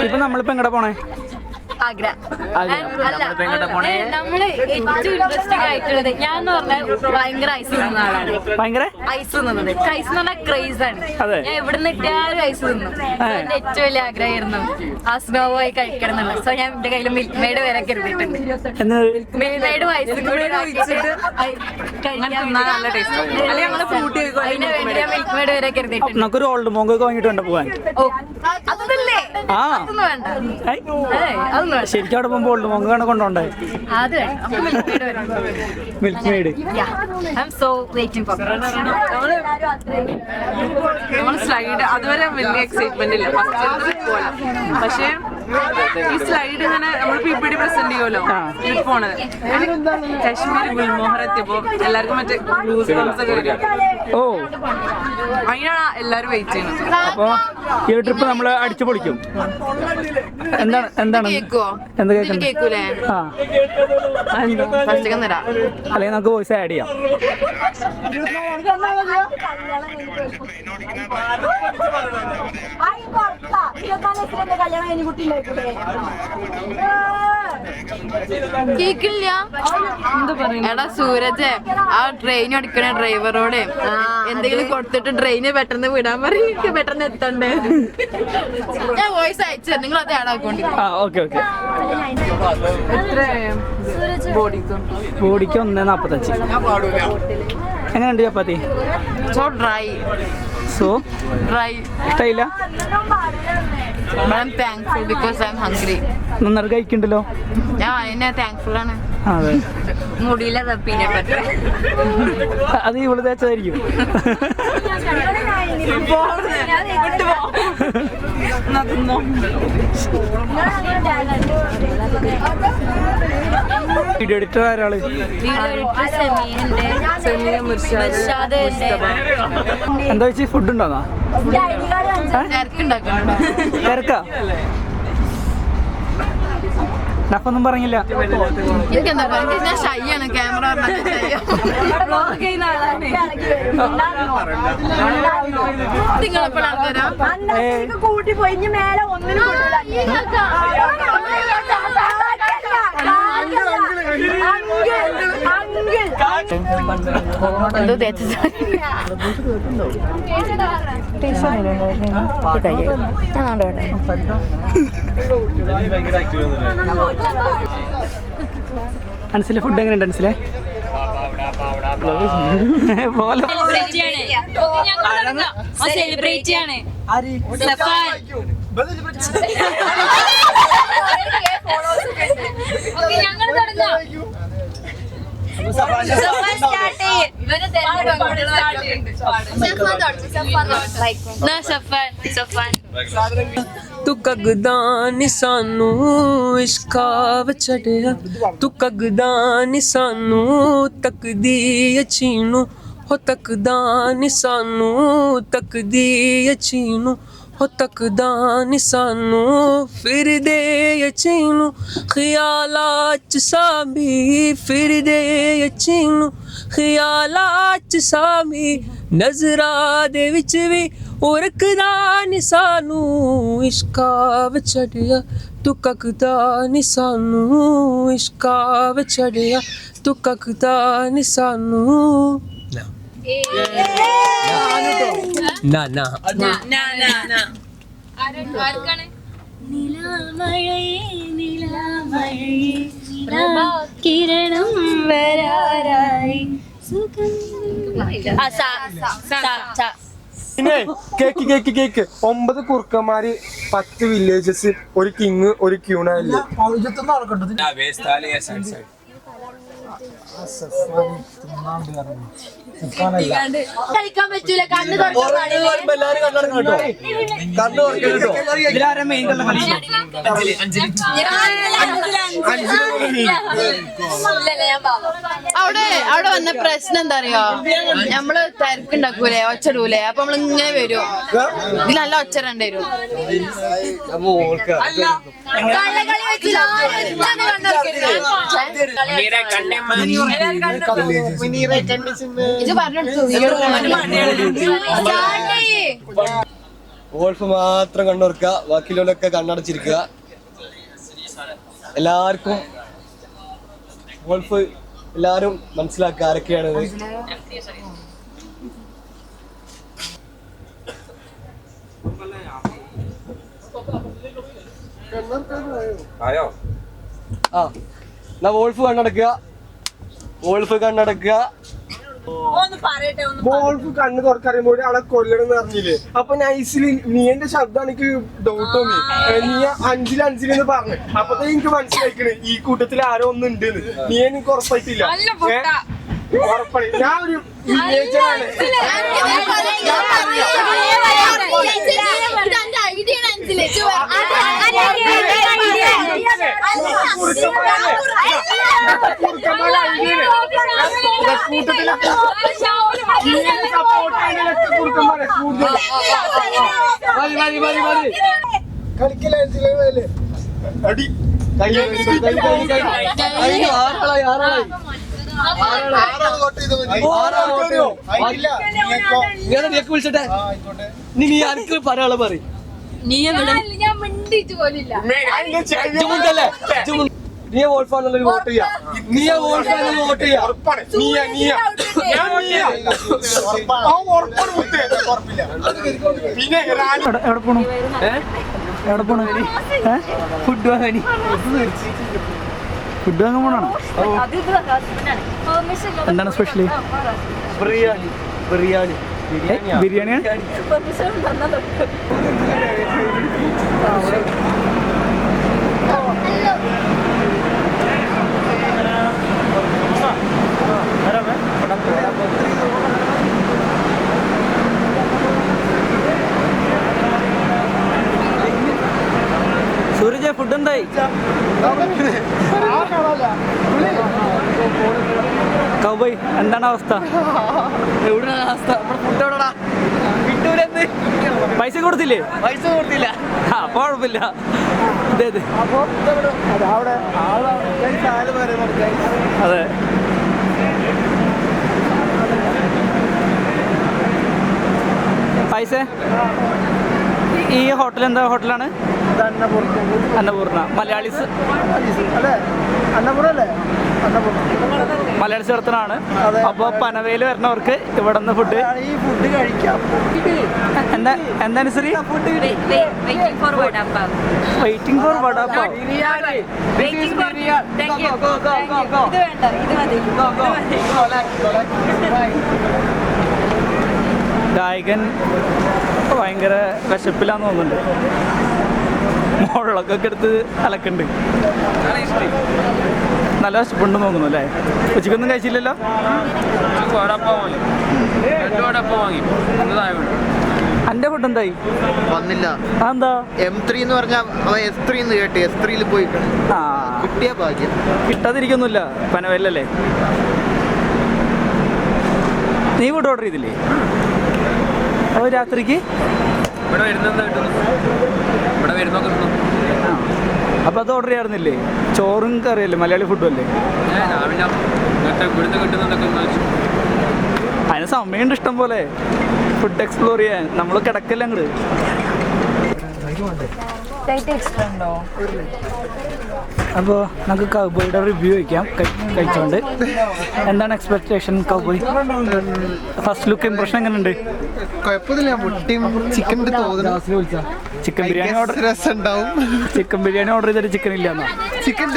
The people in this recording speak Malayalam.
ഇപ്പൊ നമ്മളിപ്പോ എങ്ങടെ പോണേ? ആഗ്ര. നമ്മള് ഏറ്റവും ഇൻട്രസ്റ്റിംഗ് ആയിട്ടുള്ളത് ഞാൻ ഭയങ്കര ഐസ് തിന്നുന്ന ആളാണ്. ഭയങ്കര ഐസ് തിന്നുന്നത് ഐസ് എന്ന് പറഞ്ഞാൽ ക്രേസ് ആണ്. ഞാൻ എവിടെ നിന്ന് ഇട്ടാലും ഐസ് തിന്നു. എന്റെ ഏറ്റവും വലിയ ആഗ്രഹമായിരുന്നു ആ സ്നോ ആയി കഴിക്കണം എന്നുള്ളത്. സോ ഞാൻ എന്റെ കയ്യിൽ മിൽക്ക് മെയ്ഡ് വരെ കരുതിയിട്ടുണ്ട്. മിൽക്ക് മെയ്ഡും ഐസും കൂടി അതിന് വേണ്ടി ഞാൻ മിൽക്ക് മെയ്ഡ് വരെ കരുതിയിട്ടുണ്ട്. നമുക്കൊരു ഓൾഡ് മോങ്ക് വാങ്ങിട്ട് വേണ്ട പോവാൻ. അതൊന്നല്ലേ അതൊന്നും വേണ്ട. ശരിക്കും അവിടെ പോകുമ്പോൾ ഓൾഡ് മോങ്ക് ആണ് കൊണ്ടോണ്ടേ. അത് മിൽക്ക് മെയ്ഡ്. നമ്മൾ സ്ലൈഡ് അതുവരെ വലിയ എക്സൈറ്റ്മെന്റ് ഇല്ല പക്ഷേ ഈ സ്ലൈഡ് ഇങ്ങനെ നമ്മൾ PPT പ്രസന്റ് ചെയ്യുമല്ലോ ട്രിപ്പ് പോണത് കാശ്മീർ ഗുൽമോഹർ എത്തിയപ്പോ എല്ലാവർക്കും മറ്റേ ലൂസ് ബംസ് ഒക്കെ വരും. ഓ അതിനാണ് എല്ലാരും വെയിറ്റ് ചെയ്യുന്നത്. അപ്പൊ ഈ ട്രിപ്പ് നമ്മള് അടിച്ചു പൊളിക്കും. എന്താണ് എന്താണ് എന്താ കേൾക്കുന്നത്? അല്ലെങ്കിൽ നമുക്ക് വോയിസ് ആഡ് ചെയ്യാം. കേക്കില്ല എടാ സൂരജ് ആ ട്രെയിൻ ഓടിക്കണ ഡ്രൈവറോട് എന്തെങ്കിലും കൊടുത്തിട്ട് ട്രെയിന് പെട്ടെന്ന് വിടാൻ പറഞ്ഞിട്ട് പെട്ടെന്ന് എത്തണ്ടേ. ഞാൻ വോയിസ് അയച്ചു നിങ്ങൾ അത് ആടാക്കൊണ്ടിരിക്കും. ബോഡിക്ക് 1.45. എങ്ങനെയുണ്ട് ചപ്പാത്തി? സോ ഡ്രൈ ഇഷ്ടയില്ല? I'm thankful because I'm hungry. നന്നായിട്ട് കഴിക്കണ്ടല്ലോ. ഞാൻ അതിനെ താങ്ക്ഫുൾ ആണ്. അതെ മുടിയിലെ തപ്പിനെ പറ്റി അത് ഇവിടെ തേച്ചതായിരിക്കും. Video editor ആരാള്? എന്താ വെച്ച് ഫുഡ് ഉണ്ടോന്നാ? തിരക്കാ? നഫൊന്നും പറഞ്ഞില്ല. എനിക്കെന്താ പറയുക, ഞാൻ ഷൈ ആണ്. ക്യാമറ നിങ്ങളെപ്പോഴാണ് തരാം കൂട്ടി പോയി മേലെ ഒന്നിനും എന്തോ തേച്ച് അൻസിലെ ഫുഡ് എങ്ങനെയുണ്ട്? അൻസിലെ സെലിബ്രിറ്റി ആണ്. ഞങ്ങൾ തുടങ്ങാം. तू कगदा निसानू इश्का विछड़िया तू कगदा निसानू तकदी यचीनू हो तकदा निसानू तकदी यचीनू हो तकदा निसानू फिर दे यचीनू ख्यालात सामी फिर दे यचीनू ख्यालात सामी नजरा दे विच वी उरकदा निसानू इश्का विछड़िया तू कगदा निसानू इश्का विछड़िया तू कगदा निसानू കിരണം വരാറായി പിന്നെ കേക്ക് 9 കുറുക്കന്മാര് 10 വില്ലേജസ് ഒരു കിങ് ഒരു ക്യൂണല്ലേ കഴിക്കാൻ പറ്റൂല. കണ്ണ് അവിടെ വന്ന പ്രശ്നം എന്താ അറിയോ, നമ്മള് തിരക്കുണ്ടാക്കൂലേ, ഒച്ചടൂലേ, അപ്പൊ നമ്മള് ഇങ്ങനെ വരും. ഇതിൽ നല്ല ഒച്ചരണ്ട് വരും. വോൾഫ് മാത്രം കണ്ണുറക്കുക, ബാക്കിയുള്ളവരൊക്കെ കണ്ണടച്ചിരിക്കുക. എല്ലാവർക്കും വോൾഫ് എല്ലാരും മനസ്സിലാക്കുക ആരൊക്കെയാണത്. എന്നാ വോൾഫ് കണ്ണടക്കുക, വോൾഫ് കണ്ണടക്കുക. വോൾഫ് കണ്ണ് തുറക്കറിയുമ്പോൾ ആളെ കൊല്ലണം എന്ന് പറഞ്ഞില്ലേ? അപ്പൊ നൈസില് നീന്റെ ശബ്ദം എനിക്ക് ഡൗട്ട് തോന്നി. നീ 5-5 പറഞ്ഞു. അപ്പത്തേ എനിക്ക് മനസ്സിലാക്കണ് ഈ കൂട്ടത്തിൽ ആരോ ഒന്നും ഉണ്ട്. നീ എനിക്ക് ഉറപ്പായിട്ടില്ല. ഉറപ്പായി ഞാൻ ഒരു വിവേചനാണ്. വിളിച്ചിട്ടെ നീ ആർക്ക് പറയാളെ പറ. നീ വോൾഫാണെന്നൊരു വോട്ട് ചെയ്യാ. നീ വോൾഫാണെന്ന് വോട്ട് ചെയ്യാ. എവിടെ പോണു? എവിടെ പോണു? ഫുഡ് വാങ്ങാനി. ഫുഡ് വാങ്ങാൻ പോണാണോ? എന്താണ് സ്പെഷ്യല്? ബിരിയാണി. ബിരിയാണി ബിരിയാണിയാണ്. സൂരജ് ഫുഡ് എന്തായി? കൗബോയ് എന്താണ് അവസ്ഥ? എവിടെയാണ് അവസ്ഥ? ഫുഡ് എവിടെടാ? കിട്ടൂലെന്ന്. പൈസ കൊടുത്തില്ലേ? പൈസ കൊടുത്തില്ല. അപ്പൊ കുഴപ്പമില്ല. അതെ പൈസ ഈ ഹോട്ടൽ എന്താ ഹോട്ടലാണ്? അന്നപൂർണ. മലയാളീസ് മലയാളീസ് ചേർത്തനാണ്. അപ്പൊ പനവേല് വരുന്നവർക്ക് ഇവിടെ നിന്ന് ഫുഡ് കഴിക്കാം. എന്താണ് ശരി? Waiting for vada pav. ഗായകൻ ഭയങ്കര വിശപ്പിലാന്ന് തോന്നുന്നുണ്ട്. മുളകൊക്കെ എടുത്ത് അലക്കുന്നുണ്ട്. നല്ല വിശപ്പുണ്ടെന്ന് തോന്നുന്നു അല്ലേ? ഉച്ചക്കൊന്നും കഴിച്ചില്ലല്ലോ? എന്റെ ഫുഡ് എന്തായി? വന്നില്ല. എന്താ M3 എന്ന് പറഞ്ഞാൽ S3 എന്ന് കേട്ട് S3 പോയി കിട്ടിയ ഭാഗ്യം. കിട്ടാതിരിക്കൊന്നുമില്ല. പനവേലല്ലേ? നീ ഫുഡ് ഓർഡർ ചെയ്തില്ലേ? അപ്പോൾ രാത്രിക്ക് അപ്പൊ അത് ഓർഡർ ചെയ്യാറുന്നില്ലേ? ചോറും കറിയല്ലേ? മലയാളി ഫുഡും അല്ലേ? അതിന് സമയമുണ്ട് ഇഷ്ടം പോലെ ഫുഡ് എക്സ്പ്ലോർ ചെയ്യാൻ. നമ്മൾ കിടക്കല്ലേ അങ്ങോട്ട്. അപ്പോൾ നമുക്ക് കൗബോയുടെ റിവ്യൂ വയ്ക്കാം കഴിച്ചോണ്ട്. എന്താണ് expectation cowboy? First look impression എങ്ങനെയുണ്ട്? കുഴപ്പമില്ല. മുട്ടയും chicken chicken biryani order chicken biryani order ചെയ്തിട്ട് ചിക്കൻ ഇല്ല. ചിക്കൻ